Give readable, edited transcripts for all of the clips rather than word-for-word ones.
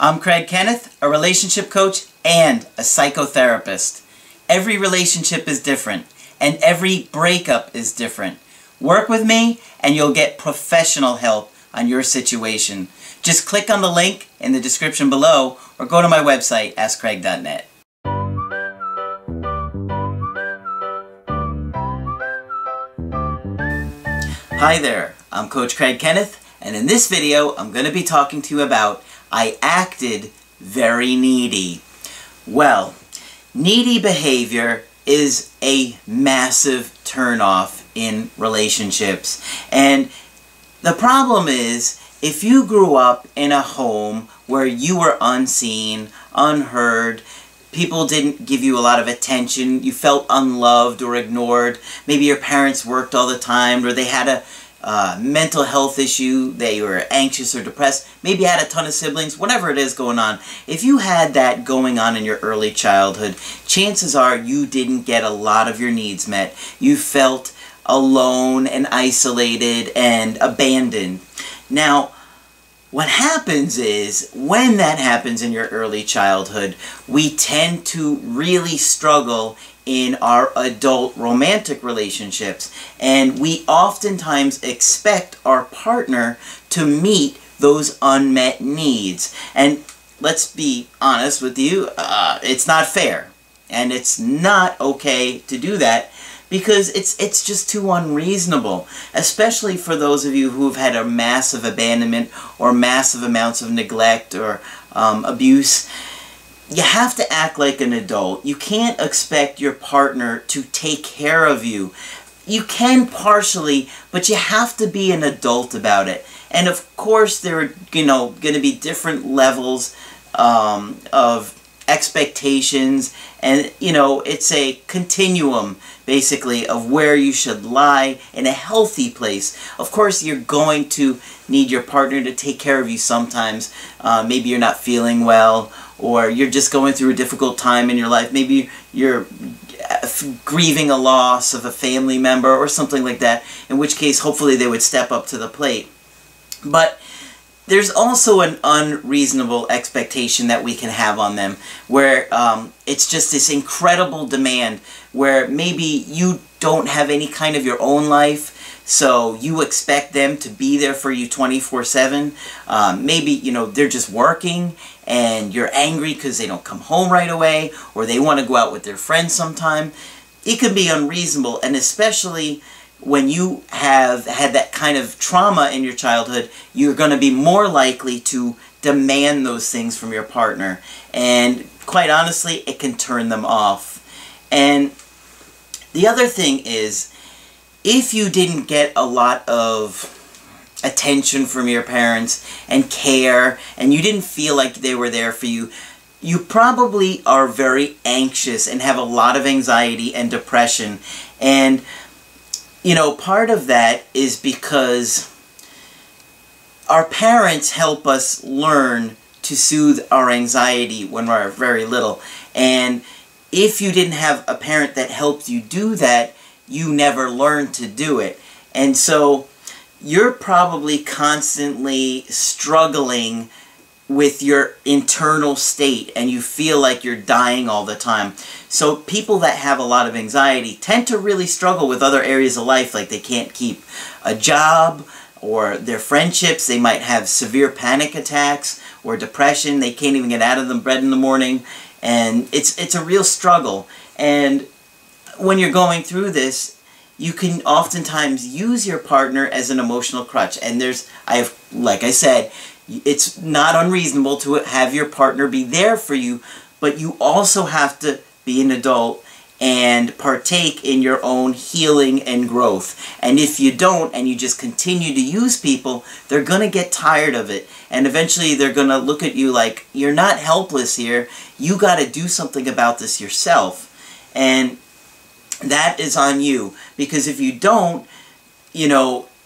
I'm Kenneth, a relationship coach and a psychotherapist. Every relationship is different, and every breakup is different. Work with me, and you'll get professional help on your situation. Just click on the link in the description below, or go to my website, askcraig.net. Hi there, I'm Coach Kenneth, and in this video I'm going to be talking to you about I acted very needy. Well, needy behavior is a massive turnoff in relationships. And the problem is, if you grew up in a home where you were unseen, unheard, people didn't give you a lot of attention, you felt unloved or ignored, maybe your parents worked all the time, or they had a mental health issue, they were anxious or depressed, maybe you had a ton of siblings, whatever it is going on. If you had that going on in your early childhood, chances are you didn't get a lot of your needs met. You felt alone and isolated and abandoned. Now, what happens is, when that happens in your early childhood, we tend to really struggle in our adult romantic relationships, and we oftentimes expect our partner to meet those unmet needs. And let's be honest with you, it's not fair, and it's not okay to do that, because it's just too unreasonable, especially for those of you who've had a massive abandonment or massive amounts of neglect or abuse. You have to act like an adult. You can't expect your partner to take care of you. You can partially, but you have to be an adult about it. And of course there are, going to be different levels of expectations, and it's a continuum basically of where you should lie in a healthy place. Of course you're going to need your partner to take care of you sometimes. Maybe you're not feeling well, or you're just going through a difficult time in your life. Maybe you're grieving a loss of a family member or something like that, in which case hopefully they would step up to the plate. But there's also an unreasonable expectation that we can have on them, where it's just this incredible demand where maybe you don't have any kind of your own life, so you expect them to be there for you 24/7. Maybe, they're just working and you're angry because they don't come home right away, or they want to go out with their friends sometime. It can be unreasonable, and especially when you have had that kind of trauma in your childhood, you're going to be more likely to demand those things from your partner. And quite honestly, it can turn them off. And the other thing is, if you didn't get a lot of attention from your parents and care, and you didn't feel like they were there for you, you probably are very anxious and have a lot of anxiety and depression. And part of that is because our parents help us learn to soothe our anxiety when we're very little. And if you didn't have a parent that helped you do that, you never learned to do it. And so you're probably constantly struggling with your internal state, and you feel like you're dying all the time. So people that have a lot of anxiety tend to really struggle with other areas of life, like they can't keep a job, or their friendships. They might have severe panic attacks or depression. They can't even get out of the bed in the morning, and it's a real struggle. And when you're going through this, you can oftentimes use your partner as an emotional crutch. And like I said, it's not unreasonable to have your partner be there for you, but you also have to be an adult and partake in your own healing and growth. And if you don't, and you just continue to use people, they're going to get tired of it. And eventually they're going to look at you like, you're not helpless here, you got to do something about this yourself. And that is on you, because if you don't,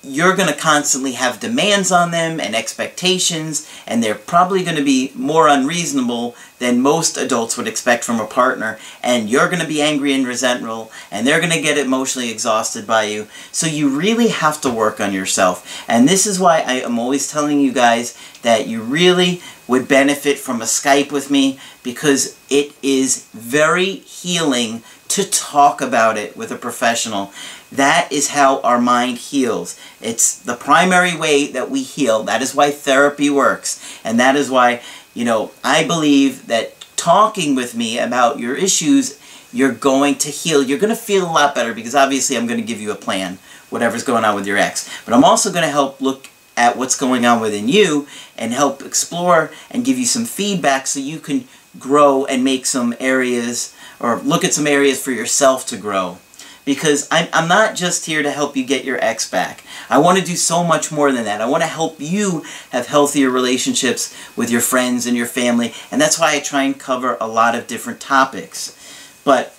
you're going to constantly have demands on them and expectations, and they're probably going to be more unreasonable than most adults would expect from a partner, and you're going to be angry and resentful, and they're going to get emotionally exhausted by you. So you really have to work on yourself. And this is why I am always telling you guys that you really would benefit from a Skype with me, because it is very healing to talk about it with a professional. That is how our mind heals. It's the primary way that we heal. That is why therapy works. And that is why, you know, I believe that talking with me about your issues, you're going to heal. You're going to feel a lot better, because obviously I'm going to give you a plan, whatever's going on with your ex. But I'm also going to help look at what's going on within you and help explore and give you some feedback so you can grow and make some areas, or look at some areas for yourself to grow. Because I'm not just here to help you get your ex back. I want to do so much more than that. I want to help you have healthier relationships with your friends and your family. And that's why I try and cover a lot of different topics. But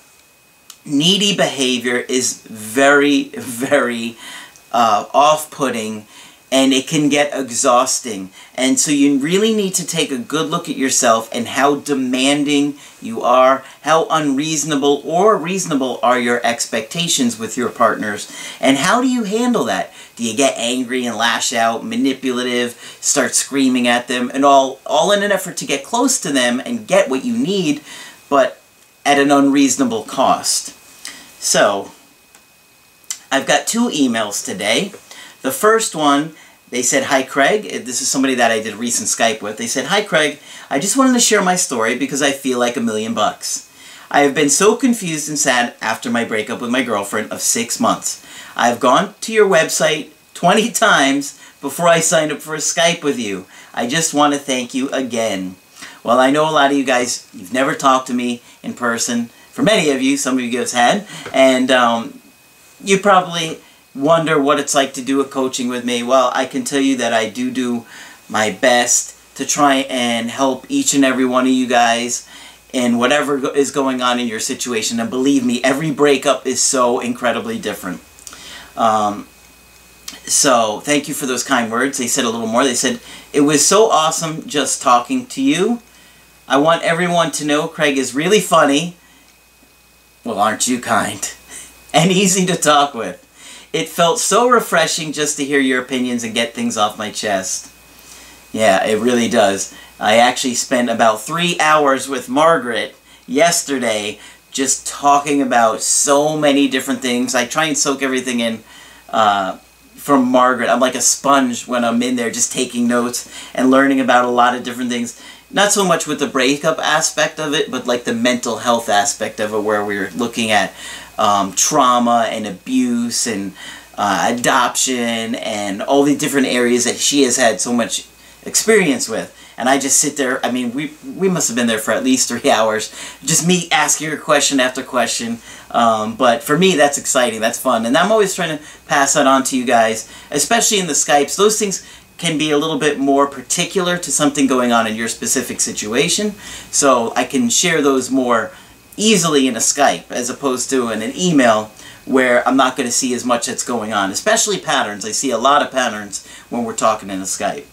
needy behavior is very, very off-putting, and it can get exhausting. And so you really need to take a good look at yourself and how demanding you are, how unreasonable or reasonable are your expectations with your partners, and how do you handle that? Do you get angry and lash out, manipulative, start screaming at them, and all in an effort to get close to them and get what you need, but at an unreasonable cost? So, I've got 2 emails today. The first one, they said, "Hi Craig," this is somebody that I did a recent Skype with. They said, "Hi Craig, I just wanted to share my story because I feel like $1,000,000. I have been so confused and sad after my breakup with my girlfriend of 6 months. I have gone to your website 20 times before I signed up for a Skype with you. I just want to thank you again." Well, I know a lot of you guys, you've never talked to me in person. For many of you, some of you guys had, and you probably wonder what it's like to do a coaching with me. Well, I can tell you that I do my best to try and help each and every one of you guys in whatever is going on in your situation. And believe me, every breakup is so incredibly different. So thank you for those kind words. They said a little more. They said, "It was so awesome just talking to you. I want everyone to know Craig is really funny." Well, aren't you kind? "And easy to talk with. It felt so refreshing just to hear your opinions and get things off my chest." Yeah, it really does. I actually spent about 3 hours with Margaret yesterday just talking about so many different things. I try and soak everything in from Margaret. I'm like a sponge when I'm in there just taking notes and learning about a lot of different things. Not so much with the breakup aspect of it, but like the mental health aspect of it, where we're looking at trauma and abuse and adoption and all the different areas that she has had so much experience with. And I just sit there. I mean, we must have been there for at least 3 hours, just me asking her question after question. But for me, that's exciting. That's fun. And I'm always trying to pass that on to you guys, especially in the Skypes. Those things can be a little bit more particular to something going on in your specific situation. So I can share those more easily in a Skype as opposed to in an email where I'm not going to see as much that's going on, especially patterns. I see a lot of patterns when we're talking in a Skype.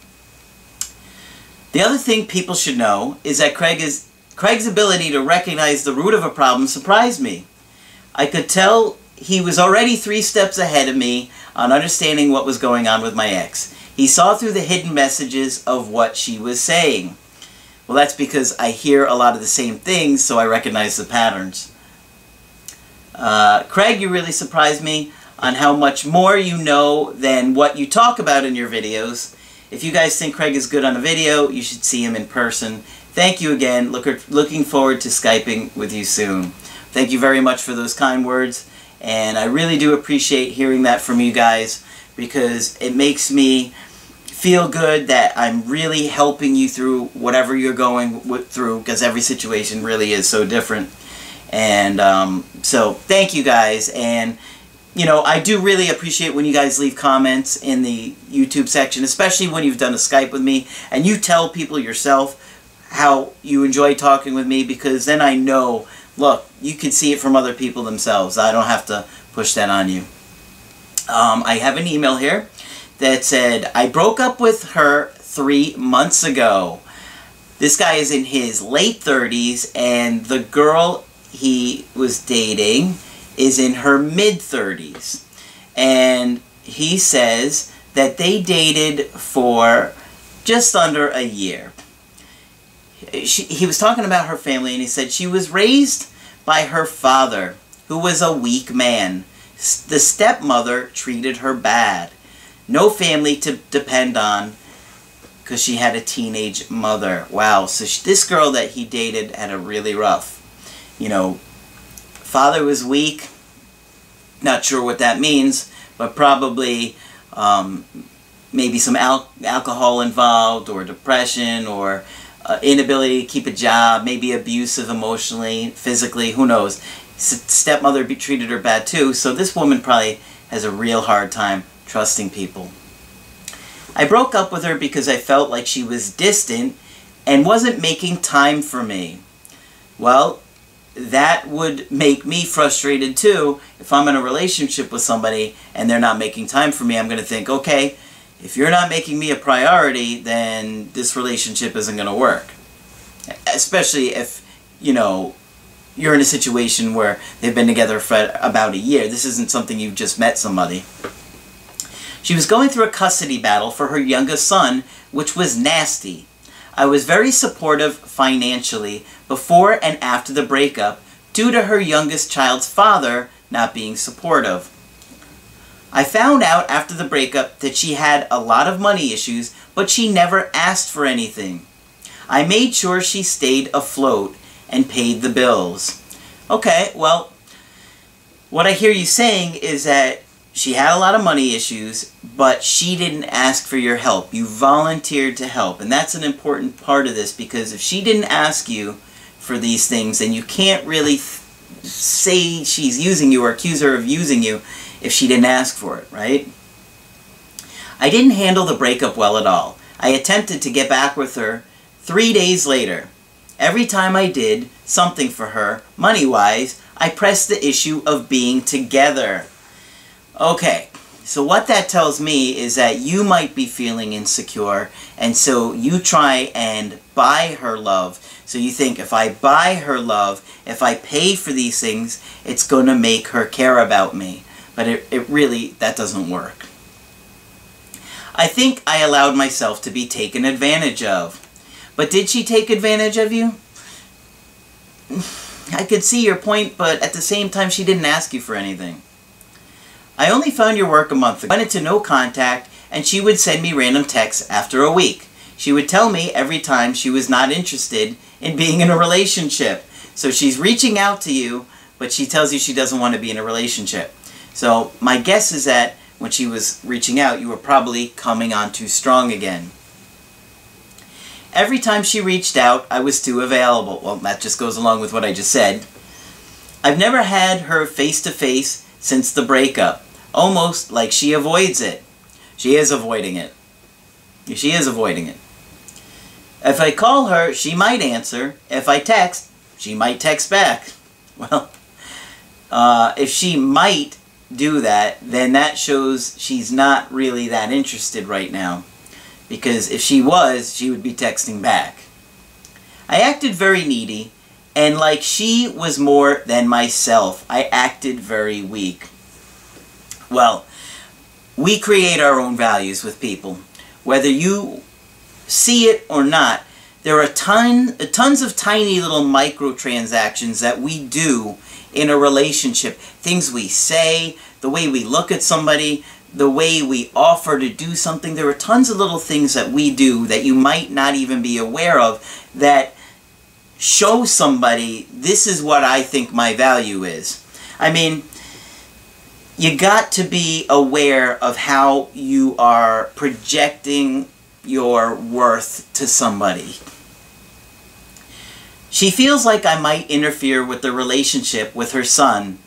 The other thing people should know is that Craig's ability to recognize the root of a problem surprised me. I could tell he was already 3 steps ahead of me on understanding what was going on with my ex. He saw through the hidden messages of what she was saying. Well, that's because I hear a lot of the same things, so I recognize the patterns. Craig, you really surprised me on how much more you know than what you talk about in your videos. If you guys think Craig is good on a video, you should see him in person. Thank you again. Looking forward to Skyping with you soon. Thank you very much for those kind words, and I really do appreciate hearing that from you guys, because it makes me feel good that I'm really helping you through whatever you're going through, because every situation really is so different. And so thank you guys. And you know, I do really appreciate when you guys leave comments in the YouTube section, especially when you've done a Skype with me and you tell people yourself how you enjoy talking with me, because then I know, look, you can see it from other people themselves. I don't have to push that on you. I have an email here. that said, I broke up with her 3 months ago. This guy is in his late 30s, and the girl he was dating is in her mid-30s. And he says that they dated for just under a year. He was talking about her family, and he said she was raised by her father, who was a weak man. The stepmother treated her bad. No family to depend on because she had a teenage mother. Wow, so this girl that he dated had a really rough. You know, father was weak. Not sure what that means, but probably maybe some alcohol involved, or depression, or inability to keep a job, maybe abusive emotionally, physically, who knows. Stepmother treated her bad too, so this woman probably has a real hard time trusting people. I broke up with her because I felt like she was distant and wasn't making time for me. Well, that would make me frustrated too. If I'm in a relationship with somebody and they're not making time for me, I'm going to think, okay, if you're not making me a priority, then this relationship isn't going to work. Especially if, you know, you're in a situation where they've been together for about a year. This isn't something you've just met somebody. She was going through a custody battle for her youngest son, which was nasty. I was very supportive financially before and after the breakup due to her youngest child's father not being supportive. I found out after the breakup that she had a lot of money issues, but she never asked for anything. I made sure she stayed afloat and paid the bills. Okay, well, what I hear you saying is that she had a lot of money issues, but she didn't ask for your help. You volunteered to help, and that's an important part of this, because if she didn't ask you for these things, then you can't really say she's using you or accuse her of using you if she didn't ask for it, right? I didn't handle the breakup well at all. I attempted to get back with her 3 days later. Every time I did something for her, money-wise, I pressed the issue of being together. Okay, so what that tells me is that you might be feeling insecure, and so you try and buy her love. So you think, if I buy her love, if I pay for these things, it's going to make her care about me. But it really, that doesn't work. I think I allowed myself to be taken advantage of. But did she take advantage of you? I could see your point, but at the same time, she didn't ask you for anything. I only found your work a month ago. I went into no contact, and she would send me random texts after a week. She would tell me every time she was not interested in being in a relationship. So she's reaching out to you, but she tells you she doesn't want to be in a relationship. So my guess is that when she was reaching out, you were probably coming on too strong again. Every time she reached out, I was too available. Well, that just goes along with what I just said. I've never had her face-to-face since the breakup. Almost like she avoids it. She is avoiding it. She is avoiding it. If I call her, she might answer. If I text, she might text back. Well, if she might do that, then that shows she's not really that interested right now. Because if she was, she would be texting back. I acted very needy, and like she was more than myself, I acted very weak. Well, we create our own values with people. Whether you see it or not, there are tons of tiny little microtransactions that we do in a relationship. Things we say, the way we look at somebody, the way we offer to do something. There are tons of little things that we do that you might not even be aware of that show somebody, this is what I think my value is. I mean, you got to be aware of how you are projecting your worth to somebody. She feels like I might interfere with the relationship with her son.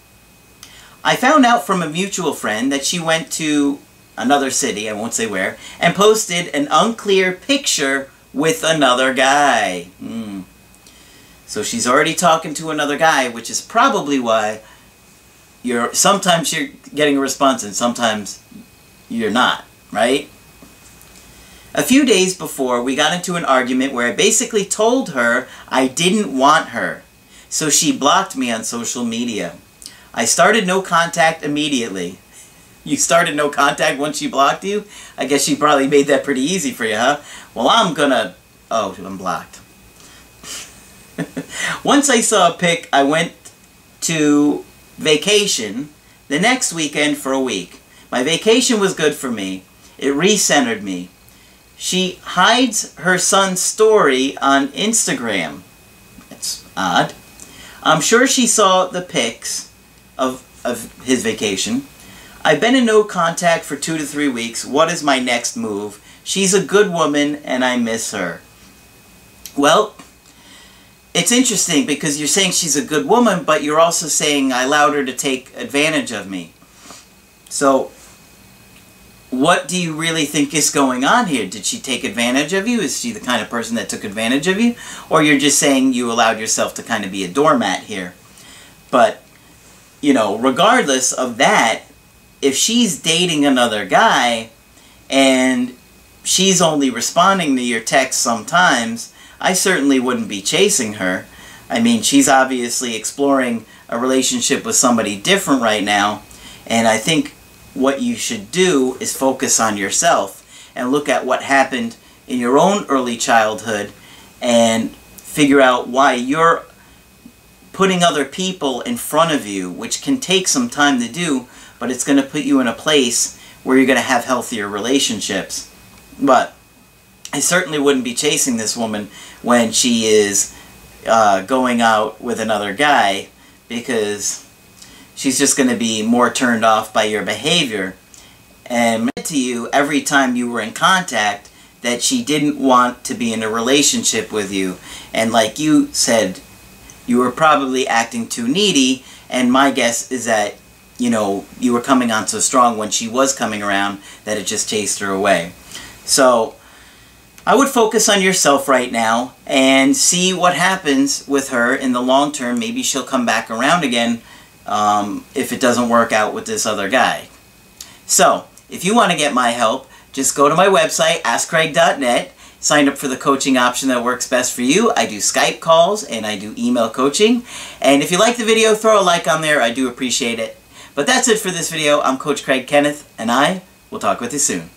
I found out from a mutual friend that she went to another city, I won't say where, and posted an unclear picture with another guy. So she's already talking to another guy, which is probably why sometimes you're getting a response and sometimes you're not. right? A few days before, we got into an argument where I basically told her I didn't want her. So she blocked me on social media. I started no contact immediately. You started no contact once she blocked you? I guess she probably made that pretty easy for you, huh? Well, I'm blocked. Once I saw a pic, I went to vacation the next weekend for a week. My vacation was good for me. It recentered me. She hides her son's story on Instagram. It's odd. I'm sure she saw the pics of his vacation. I've been in no contact for 2 to 3 weeks. What is my next move? She's a good woman and I miss her. Well, it's interesting because you're saying she's a good woman, but you're also saying I allowed her to take advantage of me. So, what do you really think is going on here? Did she take advantage of you? Is she the kind of person that took advantage of you? Or you're just saying you allowed yourself to kind of be a doormat here? But, you know, regardless of that, if she's dating another guy and she's only responding to your texts sometimes, I certainly wouldn't be chasing her. I mean, she's obviously exploring a relationship with somebody different right now, and I think what you should do is focus on yourself and look at what happened in your own early childhood and figure out why you're putting other people in front of you, which can take some time to do, but it's going to put you in a place where you're going to have healthier relationships. But I certainly wouldn't be chasing this woman when she is going out with another guy, because she's just going to be more turned off by your behavior. And to you every time you were in contact that she didn't want to be in a relationship with you. And like you said, you were probably acting too needy, and my guess is that, you know, you were coming on so strong when she was coming around that it just chased her away. So I would focus on yourself right now and see what happens with her in the long term. Maybe she'll come back around again if it doesn't work out with this other guy. So, if you want to get my help, just go to my website, AskCraig.net, sign up for the coaching option that works best for you. I do Skype calls and I do email coaching. And if you like the video, throw a like on there. I do appreciate it. But that's it for this video. I'm Coach Craig Kenneth, and I will talk with you soon.